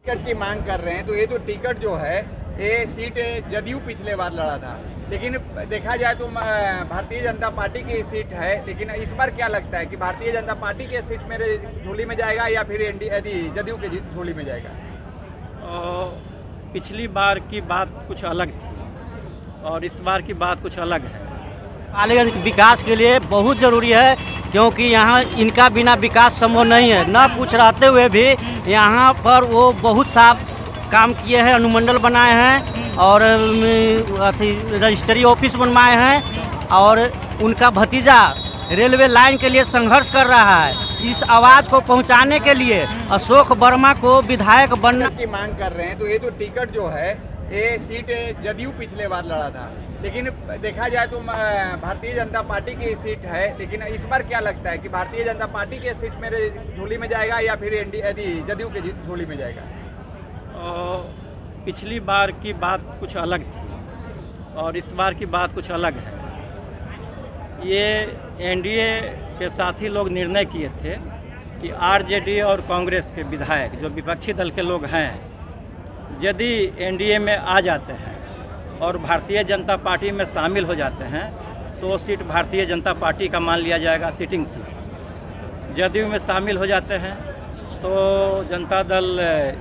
Ticket की मांग कर रहे हैं तो ये तो टिकट जो है ये सीट जदयू पिछले बार लड़ा था, लेकिन देखा जाए तो भारतीय जनता पार्टी की सीट है। लेकिन इस बार क्या लगता है कि भारतीय जनता पार्टी की सीट मेरे झोली में जाएगा या फिर जदयू के झोली में जाएगा? पिछली बार की बात कुछ अलग थी और इस बार की बात कुछ अलग है। पालीगंज विकास के लिए बहुत ज़रूरी है, क्योंकि यहाँ इनका बिना विकास संभव नहीं है। न कुछ रहते हुए भी यहाँ पर वो बहुत सा काम किए हैं, अनुमंडल बनाए हैं और रजिस्ट्री ऑफिस बनवाए हैं और उनका भतीजा रेलवे लाइन के लिए संघर्ष कर रहा है। इस आवाज़ को पहुंचाने के लिए अशोक वर्मा को विधायक बनने की मांग कर रहे हैं तो ये तो टिकट जो है ये सीट जदयू पिछले बार लड़ा था, लेकिन देखा जाए तो भारतीय जनता पार्टी की सीट है। लेकिन इस बार क्या लगता है कि भारतीय जनता पार्टी की सीट मेरे झोली में जाएगा या फिर जदयू के झोली में जाएगा? पिछली बार की बात कुछ अलग थी और इस बार की बात कुछ अलग है। ये एनडीए के साथी लोग निर्णय किए थे कि आरजेडी और कांग्रेस के विधायक जो विपक्षी दल के लोग हैं यदि एनडीए में आ जाते हैं और भारतीय जनता पार्टी में शामिल हो जाते हैं तो वो सीट भारतीय जनता पार्टी का मान लिया जाएगा, सिटिंग सीट। जदयू में शामिल हो जाते हैं तो जनता दल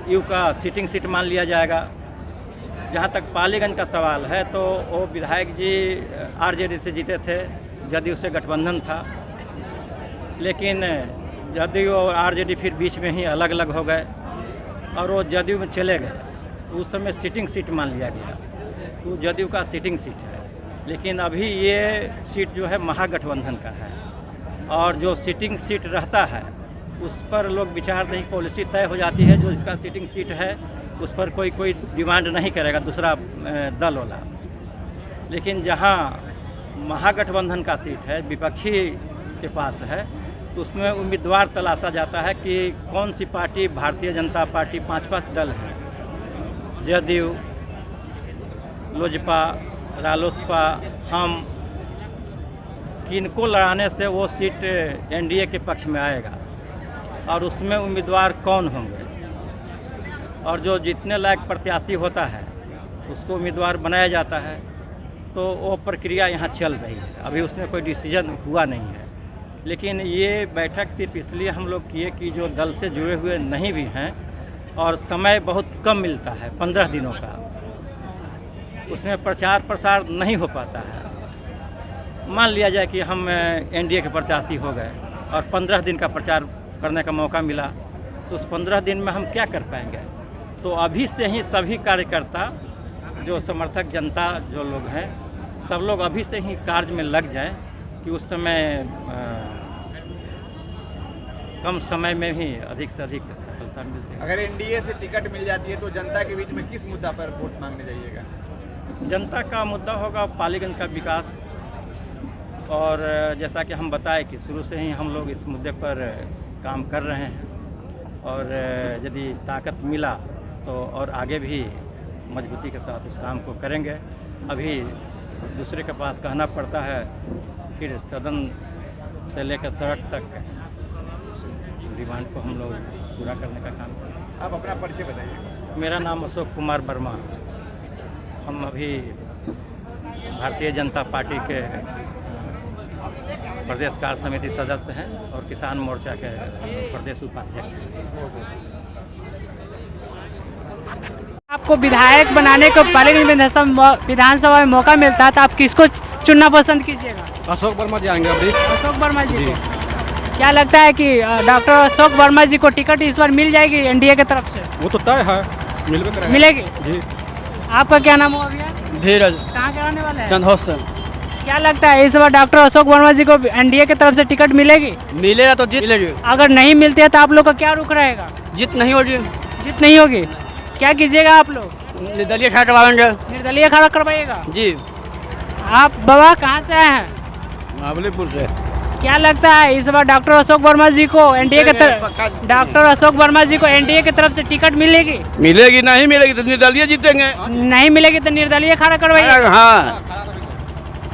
यू का सिटिंग सीट मान लिया जाएगा। जहाँ तक पालीगंज का सवाल है तो वो विधायक जी आरजेडी से जीते थे, जदयू से गठबंधन था, लेकिन जदयू और आरजेडी फिर बीच में ही अलग अलग हो गए और वो जदयू में चले गए। उस समय सिटिंग सीट मान लिया गया, तो जदयू का सिटिंग सीट है। लेकिन अभी ये सीट जो है महागठबंधन का है और जो सिटिंग सीट रहता है उस पर लोग विचार नहीं, पॉलिसी तय हो जाती है। जो इसका सिटिंग सीट है उस पर कोई डिमांड नहीं करेगा दूसरा दल वाला। लेकिन जहाँ महागठबंधन का सीट है, विपक्षी के पास है, तो उसमें उम्मीदवार तलाशा जाता है कि कौन सी पार्टी, भारतीय जनता पार्टी, 5 दल हैं, जदयू, लोजपा, रालोसपा, हम, किनको लड़ाने से वो सीट एनडीए के पक्ष में आएगा और उसमें उम्मीदवार कौन होंगे और जो जितने लायक प्रत्याशी होता है उसको उम्मीदवार बनाया जाता है। तो वो प्रक्रिया यहाँ चल रही है, अभी उसमें कोई डिसीजन हुआ नहीं है। लेकिन ये बैठक सिर्फ इसलिए हम लोग किए कि जो दल से जुड़े हुए नहीं भी हैं और समय बहुत कम मिलता है, 15 दिनों का, उसमें प्रचार प्रसार नहीं हो पाता है। मान लिया जाए कि हम एनडीए के प्रत्याशी हो गए और 15 दिन का प्रचार करने का मौका मिला, तो उस 15 दिन में हम क्या कर पाएंगे? तो अभी से ही सभी कार्यकर्ता, जो समर्थक जनता जो लोग हैं, सब लोग अभी से ही कार्य में लग जाएं कि उस समय कम समय में भी अधिक से अधिक सफलता मिल सके। अगर एनडीए से टिकट मिल जाती है तो जनता के बीच में किस मुद्दा पर वोट मांगने जाइएगा? जनता का मुद्दा होगा पालीगंज का विकास, और जैसा कि हम बताए कि शुरू से ही हम लोग इस मुद्दे पर काम कर रहे हैं और यदि ताकत मिला तो और आगे भी मजबूती के साथ उस काम को करेंगे। अभी दूसरे के पास कहना पड़ता है, फिर सदन से लेकर सड़क तक डिमांड को हम लोग पूरा करने का काम करेंगे। आप अपना परिचय बताइए। मेरा नाम अशोक कुमार वर्मा। हम अभी भारतीय जनता पार्टी के प्रदेश कार्य समिति सदस्य हैं और किसान मोर्चा के प्रदेश उपाध्यक्ष हैं। आपको विधायक बनाने को पालीगंज विधानसभा में मौका मिलता है तो आप किसको चुनना पसंद कीजिएगा? अशोक वर्मा जी आएंगे अभी। अशोक वर्मा जी को क्या लगता है कि डॉक्टर अशोक वर्मा जी को टिकट इस बार मिल जाएगी एनडीए की तरफ से? वो तो तय है, मिलेगी जी। आपका क्या नाम हुआ भैया? धीरज। कहाँ के रहने वाले हैं? चंदौद से। क्या लगता है इस बार डॉक्टर अशोक वर्मा जी को एनडीए की तरफ से टिकट मिलेगी? मिलेगा तो जीत मिलेगी। अगर नहीं मिलती है तो आप लोग का क्या रुख रहेगा? जीत नहीं होगी। जीत नहीं होगी, क्या कीजिएगा आप लोग? निर्दलीय खड़ा करवाएंगे। निर्दलीय खड़ा करवाइएगा जी। आप बाबा कहाँ से आए हैं? महाबलीपुर से। क्या लगता है इस बार डॉक्टर अशोक वर्मा जी को एनडीए की तरफ एनडीए की तरफ से टिकट मिलेगी? मिलेगी, नहीं मिलेगी तो निर्दलीय जीतेंगे। नहीं मिलेगी तो निर्दलीय खड़ा करवाइएगा। हाँ,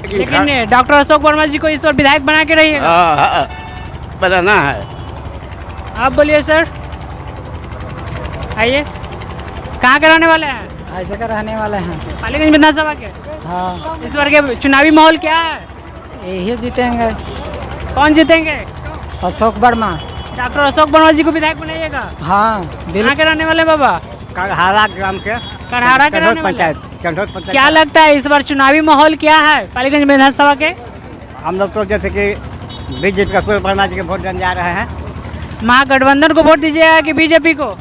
लेकिन डॉक्टर अशोक वर्मा जी को इस बार विधायक बना के रहिएगा। बनाना है। आप बोलिए सर, आइए। कहाँ के रहने वाले हैं? ऐसे का रहने वाले हैं। पालीगंज विधानसभा के। हाँ, इस बार के चुनावी माहौल क्या है? यही जीतेंगे। कौन जीतेंगे? अशोक वर्मा। डॉक्टर अशोक वर्मा जी को विधायक बनाइएगा? हाँ, कहाँ के रहने वाले बाबा? करहारा ग्राम के करहारा के रहने वाले। चंडोद पंचायत। क्या लगता है इस बार चुनावी माहौल क्या है पालीगंज विधानसभा के? हम लोग तो जैसे कि बीजेपी का सूर्य प्रसाद जी के वोट देने जा रहे हैं। महागठबंधन को वोट दीजिएगा कि बीजेपी को?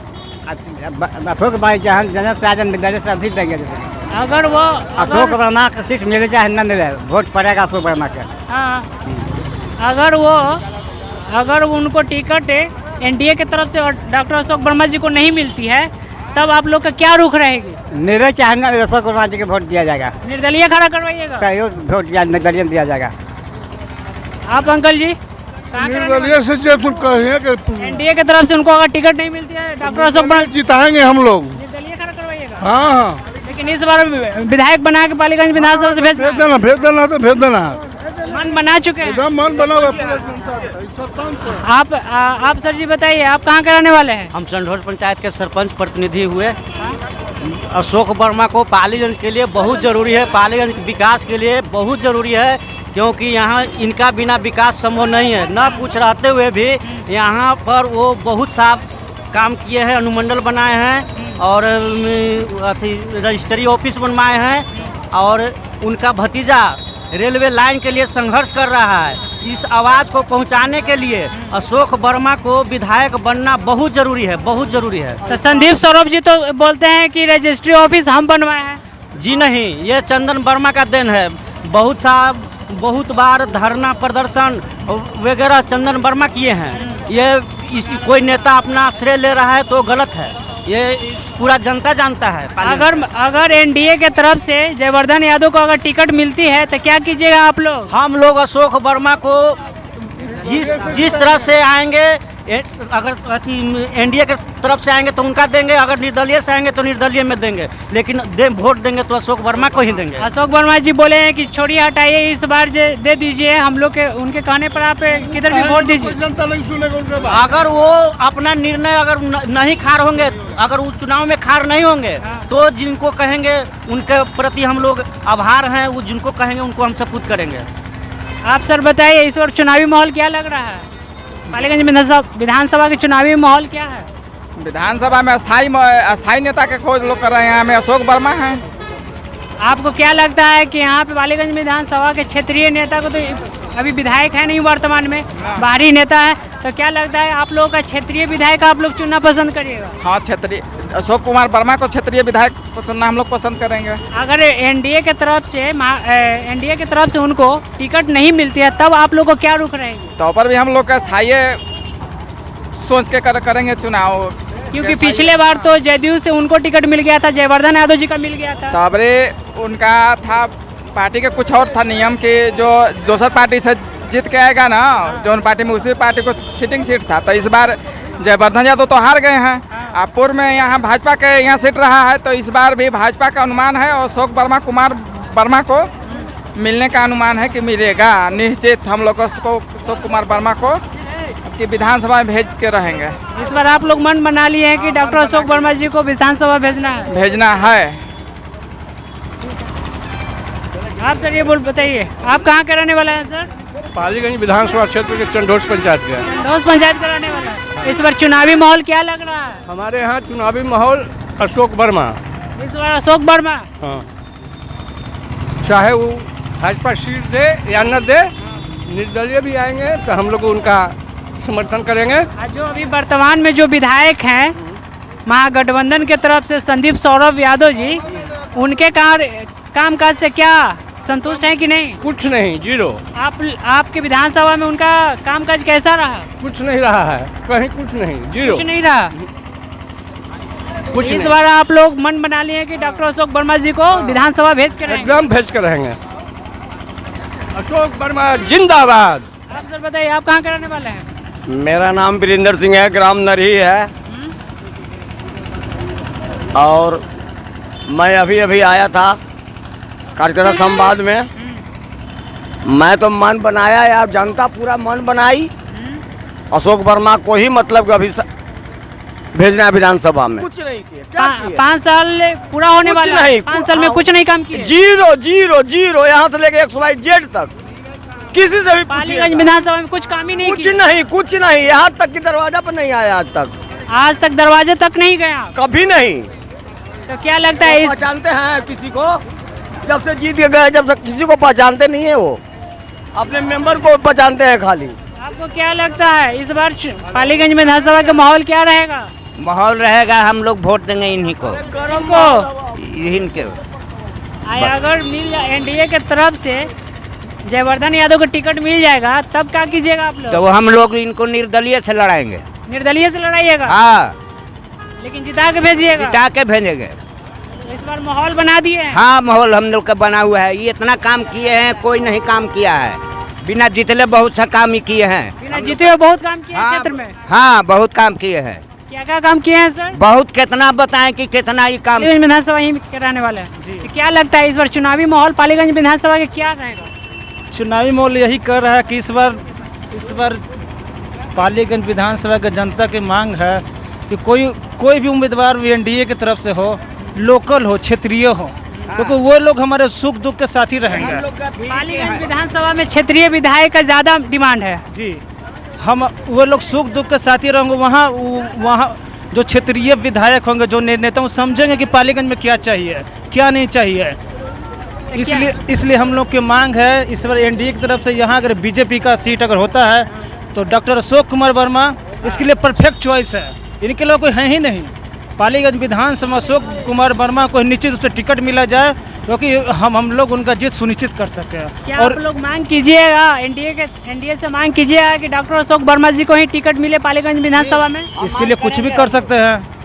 अशोक भाई जहाँ जन से आज विद्यालय से अभी देंगे। अगर वो अशोक वर्मा का सीट मिले चाहे न मिले, वोट पड़ेगा अशोक वर्मा के। हाँ, अगर उनको टिकट एनडीए की तरफ से डॉक्टर अशोक वर्मा जी को नहीं मिलती है तब आप लोग का क्या रुख रहेगी? मिले चाहे न मिले, अशोक वर्मा जी के वोट दिया जाएगा। निर्दलीय खड़ा करवाइएगा? वोट निर्दलीय दिया जाएगा। आप अंकल जी निर्दलीय से जो तुम कहे कि एनडीए की तरफ से उनको अगर टिकट नहीं मिलती है डॉक्टर अशोक वर्मा जिताएंगे हम लोग। निर्दलीय खड़ा करवाइएगा? हाँ हाँ, लेकिन इस बार विधायक बना के पालीगंज विधानसभा से भेज भेज देना। मन बना चुके हैं? एकदम मन बना हुआ पूरा जनता का। सरपंच आप सर जी बताइए, आप कहाँ के रहने वाले हैं? हम चंडोद पंचायत के सरपंच प्रतिनिधि हुए। अशोक वर्मा को पालीगंज के लिए बहुत ज़रूरी है, पालीगंज के विकास के लिए बहुत ज़रूरी है, क्योंकि यहाँ इनका बिना विकास संभव नहीं है। न कुछ रहते हुए भी यहाँ पर वो बहुत सा काम किए हैं, अनुमंडल बनाए हैं और रजिस्ट्री ऑफिस बनवाए हैं और उनका भतीजा रेलवे लाइन के लिए संघर्ष कर रहा है। इस आवाज़ को पहुंचाने के लिए अशोक वर्मा को विधायक बनना बहुत ज़रूरी है, बहुत ज़रूरी है। तो संदीप सौरभ जी तो बोलते हैं कि रजिस्ट्री ऑफिस हम बनवाए हैं। जी नहीं, ये चंदन वर्मा का देन है। बहुत बार धरना प्रदर्शन वगैरह चंदन वर्मा किए हैं। ये कोई नेता अपना श्रेय ले रहा है तो गलत है, ये पूरा जनता जानता है। अगर एनडीए के तरफ से जयवर्धन यादव को अगर टिकट मिलती है तो क्या कीजिएगा आप लोग? हम लोग अशोक वर्मा को जिस तरह से आएंगे, अगर एनडीए के तरफ से आएंगे तो उनका देंगे, अगर निर्दलीय से आएंगे तो निर्दलीय में देंगे, लेकिन वोट देंगे तो अशोक वर्मा को ही देंगे। अशोक वर्मा जी बोले हैं कि छोड़िए हटाइए, इस बार दे दीजिए हम लोग के, उनके कहने पर आप किधर भी वोट दीजिए। जनता नहीं सुनेगा उनके बात। अगर वो अपना निर्णय अगर नहीं खार होंगे, अगर उस चुनाव में खार नहीं होंगे तो जिनको कहेंगे उनके प्रति हम लोग आभार हैं, वो जिनको कहेंगे उनको हम सपूत करेंगे। आप सर बताइए, इस बार चुनावी माहौल क्या लग रहा है? पालीगंज विधानसभा के चुनावी माहौल क्या है? विधानसभा में अस्थाई नेता के खोज लोग कर रहे हैं, हमें अशोक वर्मा हैं। आपको क्या लगता है कि यहाँ पे पालीगंज विधानसभा के क्षेत्रीय नेता को तो अभी विधायक है नहीं वर्तमान में, बाहरी नेता है, तो क्या लगता है आप लोगों का क्षेत्रीय विधायक आप लोग चुनना पसंद करिएगा? हाँ, क्षेत्रीय अशोक कुमार वर्मा को क्षेत्रीय विधायक को चुनना हम लोग पसंद करेंगे। अगर एनडीए के तरफ से उनको टिकट नहीं मिलती है तब आप लोग को क्या रुख रहेगी? तो पर भी हम लोग का स्थायी सोच के करेंगे चुनाव, क्योंकि पिछले बार तो जदयू से उनको टिकट मिल गया था, जयवर्धन यादव जी का मिल गया था। तबरे उनका था पार्टी का कुछ और था नियम कि जो दूसर पार्टी से जीत के आएगा ना, जो उन पार्टी में उसी पार्टी को सिटिंग सीट था। तो इस बार जयवर्धन यादव तो हार गए हैं, अब पूर्व में यहाँ भाजपा के यहाँ सीट रहा है, तो इस बार भी भाजपा का अनुमान है और अशोक वर्मा को मिलने का अनुमान है कि मिलेगा निश्चित। हम लोग अशोक कुमार वर्मा को कि विधानसभा में भेज के रहेंगे। इस बार आप लोग मन बना लिए हैं कि डॉक्टर अशोक वर्मा जी को विधानसभा भेजना है? आप सर ये बताइए, आप कहाँ के रहने वाले हैं सर? पालीगंज विधानसभा क्षेत्र के चंडोद पंचायत के। चंडोद पंचायत का रहने वाला है। इस बार चुनावी माहौल क्या लग रहा है? हमारे यहाँ चुनावी माहौल अशोक वर्मा। इस बार अशोक वर्मा? हाँ, चाहे वो भाजपा सीट दे या न दे, निर्दलीय भी आएंगे तो हम लोग उनका समर्थन करेंगे। जो अभी वर्तमान में जो विधायक हैं महागठबंधन के तरफ से संदीप सौरभ यादव जी, उनके कामकाज से क्या संतुष्ट हैं कि नहीं? कुछ नहीं, जीरो। आपके विधानसभा में उनका कामकाज कैसा रहा? कुछ नहीं रहा है, कहीं कुछ नहीं, जीरो। कुछ नहीं रहा। इस बार आप लोग मन बना लिए कि डॉक्टर अशोक वर्मा जी को विधानसभा भेज कर रहेंगे? एकदम भेज कर रहेंगे। अशोक वर्मा जिंदाबाद। आप सर बताइए, आप कहाँ के रहने वाले हैं? मेरा नाम वीरेंद्र सिंह है, ग्राम नरही है और मैं अभी आया था कार्यकर्ता संवाद में। मैं तो मन बनाया या जनता पूरा मन बनाई, अशोक वर्मा को ही मतलब अभी भेजना है विधानसभा में। कुछ नहीं किए। 5 साल पूरा होने कुछ वाला है, नहीं, 5 साल में कुछ नहीं काम किए। जीरो जीरो जीरो, यहाँ से लेके XYZ तक किसी से भी पालीगंज विधानसभा में कुछ काम ही नहीं कुछ किए। नहीं, कुछ नहीं, यहाँ तक की दरवाजा पर नहीं आया आज तक, आज तक दरवाजे तक नहीं गया। कभी नहीं। तो क्या लगता है इस पहचानते हैं किसी को? जब से जीत के गए, जब से किसी को पहचानते नहीं है, वो अपने मेंबर को पहचानते हैं खाली। आपको क्या लगता है इस बार पालीगंज विधानसभा का माहौल क्या रहेगा? माहौल रहेगा, हम लोग वोट देंगे इन्हीं को, इनके। अगर मिल जाए एनडीए के तरफ से जयवर्धन यादव को टिकट मिल जाएगा तब क्या कीजिएगा आप लोग? तो हम लोग इनको निर्दलीय से लड़ाएंगे। निर्दलीय से लड़ाइएगा? हाँ, लेकिन जिता के भेजिएगा? जिता के भेजेंगे। इस बार माहौल बना दिए हैं? हाँ, माहौल हम लोग का बना हुआ है। ये इतना काम किए हैं, कोई नहीं काम किया है। बिना जीतले बहुत सा काम ही किए हैं। बिना जीते हुए बहुत काम किया है क्षेत्र में? हाँ, बहुत काम किए हैं। क्या क्या काम किए हैं सर? बहुत, कितना बताएं कि कितना ही काम। पालीगंज विधानसभा यहीं के रहने वाले हैं। तो क्या लगता है इस बार चुनावी माहौल पालीगंज विधानसभा के क्या रहेगा? चुनावी माहौल यही कर रहा है कि इस बार पालीगंज विधानसभा की जनता की मांग है कि कोई भी उम्मीदवार भी एनडीए की तरफ से हो, लोकल हो, क्षेत्रीय हो, क्योंकि वो लोग हमारे सुख दुख के साथ ही रहेंगे। पालीगंज विधानसभा में क्षेत्रीय विधायक का ज़्यादा डिमांड है जी, हम वो लोग सुख दुख के साथ ही रहेंगे। वहाँ जो क्षेत्रीय विधायक होंगे, जो नेता, वो समझेंगे कि पालीगंज में क्या चाहिए, क्या नहीं चाहिए। इसलिए हम लोग की मांग है इस बार एनडीए की तरफ से, यहाँ अगर बीजेपी का सीट अगर होता है तो डॉक्टर अशोक कुमार वर्मा इसके लिए परफेक्ट चॉइस है। इनके लिए कोई है ही नहीं। पालीगंज विधानसभा अशोक कुमार वर्मा को निश्चित रूप से टिकट मिला जाए, क्योंकि हम लोग उनका जीत सुनिश्चित कर सकें। क्या और आप लोग मांग कीजिएगा एनडीए से मांग कीजिएगा कि डॉक्टर अशोक वर्मा जी को ही टिकट मिले पालीगंज विधानसभा में? इसके लिए कुछ भी कर सकते हैं।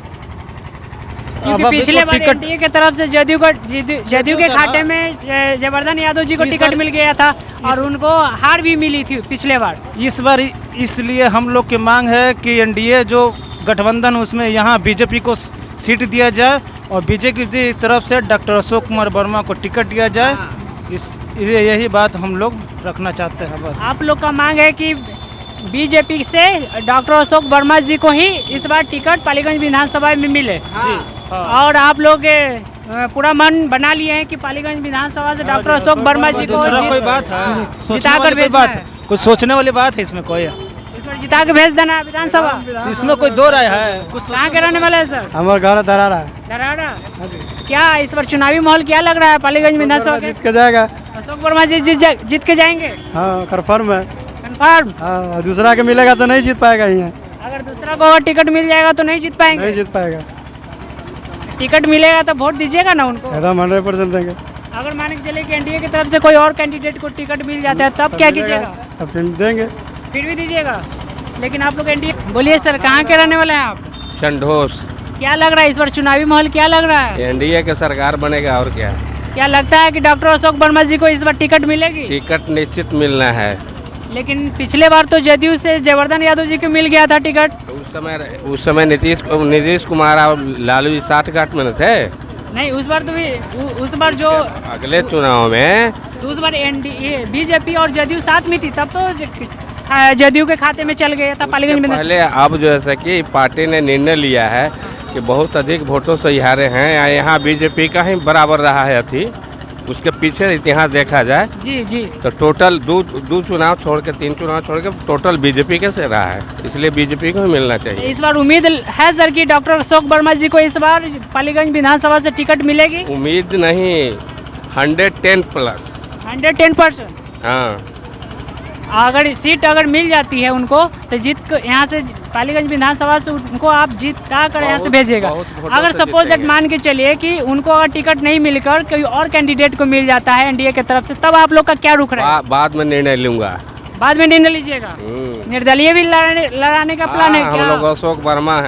क्योंकि पिछले बार एनडीए के तरफ से जदयू के खाते में जयवर्धन यादव जी को टिकट मिल गया था और उनको हार भी मिली थी पिछले बार। इस बार इसलिए हम लोग की मांग है कि एनडीए जो गठबंधन उसमें यहाँ बीजेपी को सीट दिया जाए और बीजेपी की तरफ से डॉक्टर अशोक कुमार वर्मा को टिकट दिया जाए। यही बात हम लोग रखना चाहते हैं बस। आप लोग का मांग है कि बीजेपी से डॉक्टर अशोक वर्मा जी को ही इस बार टिकट पालीगंज विधानसभा में मिले। जी, हाँ। और आप लोग पूरा मन बना लिए हैं कि पालीगंज विधानसभा से डॉक्टर अशोक वर्मा जी को कोई बात है, जिता कर भेजना है? कुछ सोचने वाली बात है इसमें? कोई इस बार जिता के भेज देना है विधानसभा? इसमें कोई दो राय है? कहाँ के रहने वाले हैं सर? हमारा घर धरारा है। धराड़ा। क्या इस बार चुनावी माहौल क्या लग रहा है पालीगंज विधानसभा के? जीत के जाएगा। अशोक वर्मा जी जीत के जाएंगे? हाँ, कंफर्म है। कंफर्म? हाँ, दूसरा के मिलेगा तो नहीं जीत पाएगा यहाँ। अगर दूसरा को और टिकट मिल जाएगा तो नहीं जीत पाएंगे? नहीं जीत पाएगा। टिकट मिलेगा तो वोट दीजिएगा ना उनको? एकदम 100% देंगे। अगर मान के चले कि एनडीए की तरफ से कोई और कैंडिडेट को टिकट मिल जाता है तब क्या कीजिएगा? अब फिर देंगे। फिर भी दीजिएगा? लेकिन आप लोग एनडीए। बोलिए सर, कहाँ के रहने वाले हैं आप? चंडोस। क्या लग रहा है इस बार चुनावी माहौल क्या लग रहा है? एनडीए के सरकार बनेगा और क्या। क्या लगता है कि डॉक्टर अशोक वर्मा जी को इस बार टिकट मिलेगी? टिकट निश्चित मिलना है। लेकिन पिछले बार तो जदयू से जयवर्धन यादव जी को मिल गया था टिकट। उस समय नीतीश कुमार और लालू जी 60 में थे। नहीं, उस बार तो भी उस बार जो अगले चुनाव में तो उस बार एनडीए बीजेपी और जदयू साथ में थी, तब तो जदयू के खाते में चल गया था पालीगंज में। पहले अब जो है कि पार्टी ने निर्णय लिया है कि बहुत अधिक वोटों से हारे हैं, यहाँ बीजेपी का ही बराबर रहा है अथी। उसके पीछे इतिहास देखा जाए जी तो टोटल दो चुनाव छोड़ के 3 चुनाव छोड़ के टोटल बीजेपी के से रहा है, इसलिए बीजेपी को मिलना चाहिए। इस बार उम्मीद है सर कि डॉक्टर अशोक वर्मा जी को इस बार पालीगंज विधानसभा से टिकट मिलेगी? उम्मीद नहीं, 110 प्लस 110%। हाँ, अगर सीट अगर मिल जाती है उनको तो यहाँ से पालीगंज विधानसभा से उनको आप जीता कर यहाँ से भेजिएगा। अगर सपोज दैट मान के चलिए कि उनको अगर टिकट नहीं मिलकर कोई और कैंडिडेट को मिल जाता है एनडीए की तरफ से, तब आप लोग का क्या रुख रहेगा? बाद में निर्णय लूंगा। बाद में निर्णय लीजिएगा? निर्दलीय भी लड़ाने का प्लान है क्या? हम लोग अशोक वर्मा है।